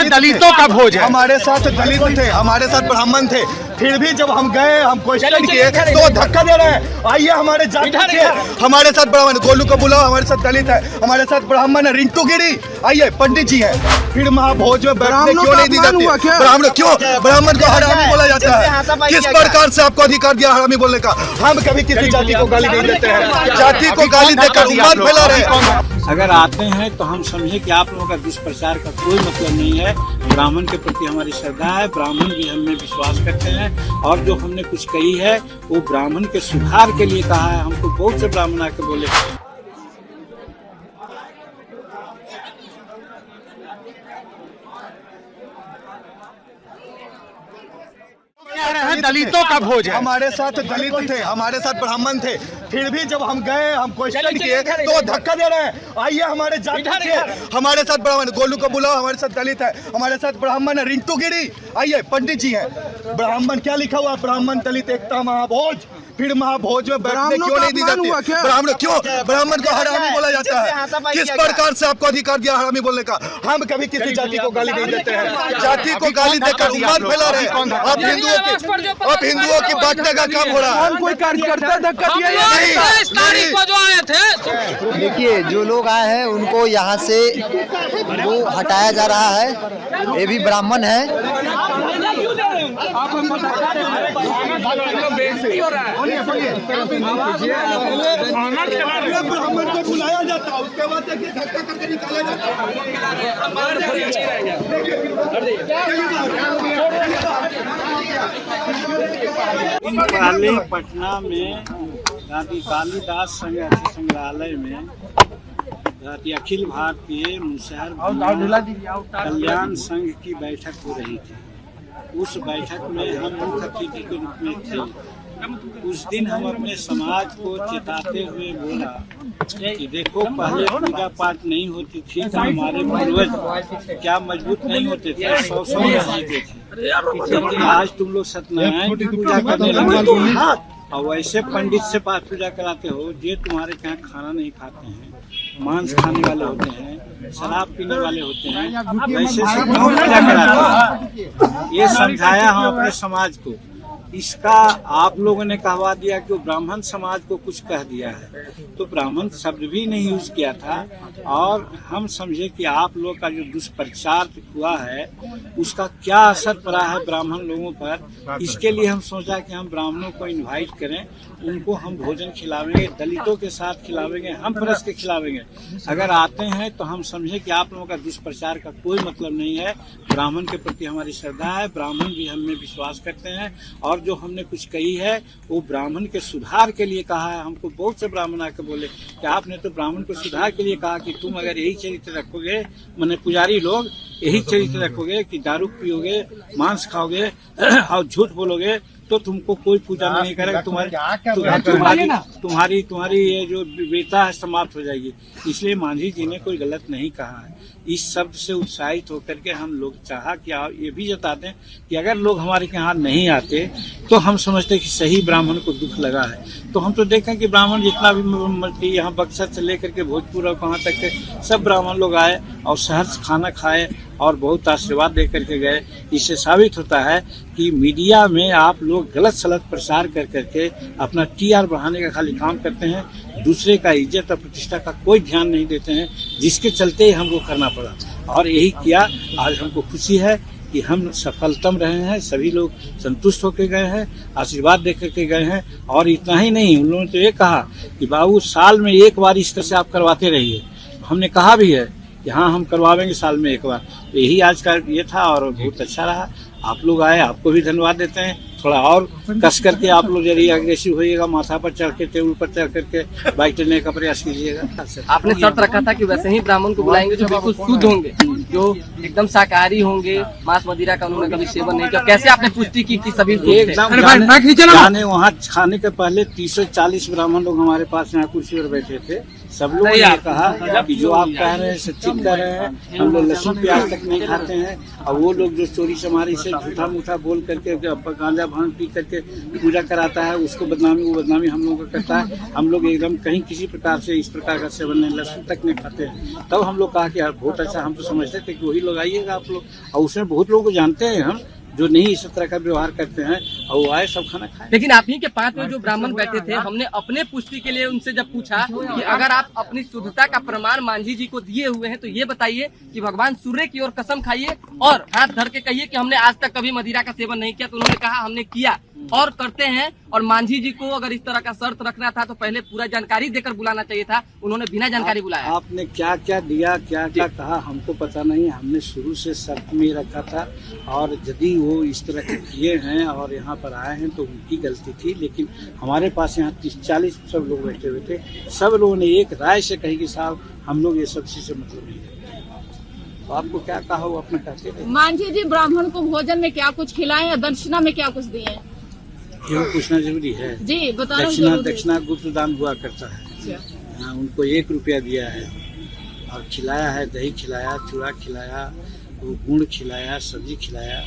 दलितों का भोज है। हमारे साथ दलित थे, हमारे साथ ब्राह्मण थे, फिर भी जब हम गए, हम क्वेश्चन किए तो वो धक्का दे रहे हैं। आइए हमारे जाति के, हमारे साथ ब्राह्मण, गोलू को बुलाओ, हमारे साथ दलित है, हमारे साथ ब्राह्मण है, रिंटू गिरी, आइए पंडित जी है। फिर महाभोज में बैठने क्यों नहीं दी जाती? ब्राह्मण क्यों, ब्राह्मण को हरामी बोला जाता है? किस प्रकार से आपको अधिकार दिया हरामी बोलने का? हम कभी किसी जाति को गाली नहीं देते हैं, जाति को गाली देकर उम्माद फैला रहे हैं। अगर आते हैं तो हम समझे कि आप लोगों का दुष्प्रचार का कोई मतलब नहीं है। ब्राह्मण के प्रति हमारी श्रद्धा है, ब्राह्मण भी हमें विश्वास करते हैं, और जो हमने कुछ कही है वो ब्राह्मण के सुधार के लिए कहा है। हमको बहुत से ब्राह्मण आके बोले दलितों का भोज है। हमारे साथ दलित थे, हमारे साथ ब्राह्मण थे, फिर भी जब हम गए, हम क्वेश्चन किए तो वो धक्का दे रहे हैं। आइए हमारे जाति के, हमारे साथ ब्राह्मण, गोलू को बुलाओ, हमारे साथ दलित है, हमारे साथ ब्राह्मण है, रिंटू गिरी, आइए पंडित जी है। ब्राह्मण क्या लिखा हुआ? ब्राह्मण दलित एकता महाभोज। फिर महाभोज में बैठने क्यों नहीं दी जाती? ब्राह्मण क्यों, ब्राह्मण को हरामी बोला जाता है? किस प्रकार से आपको अधिकार दिया हरामी बोलने का? हम कभी किसी जाति को गाली नहीं देते हैं, जाति को गाली देकर उम्माद फैला रहे हैं। अब हिंदुओं की बांटने का काम हो रहा है। कोई कार्यकर्ता धक्का दिया जो आए थे, देखिए जो लोग आए हैं उनको यहाँ से वो हटाया जा रहा है। ये भी ब्राह्मण है। ब्राह्मण को बुलाया जाता है, उसके बाद धक्का करके निकाला जाता है। पटना में दादी कालीदास संग्रहालय में अखिल भारतीय मुसहर कल्याण संघ की बैठक हो रही थी। उस बैठक में हम मुख्य अतिथि के रूप में थे। उस दिन हम अपने समाज को चेताते हुए बोला कि देखो, पहले पूजा पाठ नहीं होती थी तो हमारे पूर्वज क्या मजबूत नहीं होते थे, 100 रहते थे, लेकिन आज तुम लोग सत्यनारायण की पूजा करने लगे और वैसे पंडित से पाठ पूजा कराते हो। ये तुम्हारे यहाँ खाना नहीं खाते हैं, मांस खाने वाले होते हैं, शराब पीने वाले होते हैं, वैसे सब पूजा कराते हैं। ये समझाया हम अपने समाज को। इसका आप लोगों ने कहवा दिया कि वो ब्राह्मण समाज को कुछ कह दिया है, तो ब्राह्मण शब्द भी नहीं यूज किया था। और हम समझे कि आप लोग का जो दुष्प्रचार हुआ है उसका क्या असर पड़ा है ब्राह्मण लोगों पर। इसके लिए हम सोचा कि हम ब्राह्मणों को इनवाइट करें, उनको हम भोजन खिलावेंगे, दलितों के साथ खिलावेंगे, हम परस के खिलावेंगे। अगर आते हैं तो हम समझे कि आप लोगों का दुष्प्रचार का कोई मतलब नहीं है। ब्राह्मण के प्रति हमारी श्रद्धा है, ब्राह्मण भी हमें विश्वास करते हैं, और जो हमने कुछ कही है वो ब्राह्मण के सुधार के लिए कहा है। हमको बहुत से ब्राह्मण आके बोले कि आपने तो ब्राह्मण को सुधार के लिए कहा कि तुम अगर यही चरित्र रखोगे, माने पुजारी लोग यही चरित्र रखोगे कि दारू पियोगे, मांस खाओगे और झूठ बोलोगे तो तुमको कोई पूजा नहीं करेगा, तुम्हारी ये जो वीरता है समाप्त हो जाएगी। इसलिए मांझी जी ने कोई गलत नहीं कहा है। इस शब्द से उत्साहित होकर के हम लोग चाहा कि आप ये भी जता दें कि अगर लोग हमारे यहाँ नहीं आते तो हम समझते कि सही ब्राह्मण को दुख लगा है। तो हम तो देखें कि ब्राह्मण जितना भी यहाँ बक्सर से लेकर के भोजपुर और कहाँ तक के सब ब्राह्मण लोग आए और शहर से खाना खाए और बहुत आशीर्वाद दे करके गए। इससे साबित होता है कि मीडिया में आप लोग गलत सलत प्रचार कर करके अपना TR बढ़ाने का खाली काम करते हैं, दूसरे का इज्जत और प्रतिष्ठा का कोई ध्यान नहीं देते हैं, जिसके चलते हमको करना पड़ा। और यही किया। आज हमको खुशी है कि हम सफलतम रहे हैं, सभी लोग संतुष्ट होकर गए हैं, आशीर्वाद दे करके गए हैं। और इतना ही नहीं, उन लोगों ने तो ये कहा कि बाबू साल में एक बार इस तरह से आप करवाते रहिए। हमने कहा भी है कि हाँ हम करवावेंगे साल में एक बार। तो यही आज का ये था और बहुत अच्छा रहा। आप लोग आए, आपको भी धन्यवाद देते हैं। थोड़ा और कस करके आप लोग यदि अग्रेसिव होइएगा, माथा पर चढ़ के, टेबल पर चढ़ करके बाइक चलने का प्रयास कीजिएगा। आपने शर्त रखा था कि वैसे ही ब्राह्मण को बुलाएंगे जो बिल्कुल शुद्ध होंगे, जो एकदम शाकाहारी होंगे, मांस मदिरा का उन्होंने कभी सेवन नहीं किया। कैसे आपने पुष्टि की कि सभी एकदम वहाँ खाने के पहले 340 ब्राह्मण लोग हमारे पास यहाँ कुर्सी पर बैठे थे, सब लोगों ने कहा कि जो आप कह रहे हैं सच्ची कह रहे हैं, हम लोग लहसुन प्याज तक नहीं खाते हैं। और वो लोग जो चोरी चमारी से झूठा मूठा बोल करके गांजा भांग पी करके पूजा कराता है, उसको बदनामी वो बदनामी हम लोगों का करता है। हम लोग एकदम कहीं किसी प्रकार से इस प्रकार का सेवन नहीं, लहसुन तक नहीं खाते हैं। तब हम लोग कहा कि यार बहुत अच्छा, हम तो समझते थे कि वही लोग आइएगा आप लोग, और उसमें बहुत लोगों को जानते हैं हम जो नहीं इस तरह का व्यवहार करते हैं, और वो आए सब खाना खाए। लेकिन आप ही के पास में जो ब्राह्मण बैठे थे, हमने अपने पुष्टि के लिए उनसे जब पूछा कि अगर आप अपनी शुद्धता का प्रमाण मांझी जी को दिए हुए हैं तो ये बताइए कि भगवान सूर्य की ओर कसम खाइए और हाथ धर के कहिए कि हमने आज तक कभी मदिरा का सेवन नहीं किया। तो उन्होंने कहा हमने किया और करते हैं। और मांझी जी को अगर इस तरह का शर्त रखना था तो पहले पूरा जानकारी देकर बुलाना चाहिए था, उन्होंने बिना जानकारी बुलाया। आपने क्या क्या दिया, क्या क्या कहा, हमको पता नहीं। हमने शुरू से शर्त में रखा था, और यदि वो इस तरह के किए हैं और यहाँ पर आए हैं तो उनकी गलती थी। लेकिन हमारे पास यहाँ 30-40 सब लोग बैठे हुए थे, सब लोगों ने एक राय से कही कि साहब हम लोग ये सब चीज से मतलब नहीं रखते। तो आपको क्या कहा वो अपना कहते थे। मांझी जी ब्राह्मण को भोजन में क्या कुछ खिलाएं या दक्षिणा में क्या कुछ दिए? क्यों पूछना जरूरी है? जी बताना। दक्षिणा गुप्त दान हुआ करता है। हाँ, उनको 1 रुपया दिया है और खिलाया है, दही खिलाया, चूड़ा खिलाया, गुड़ खिलाया, सब्जी खिलाया।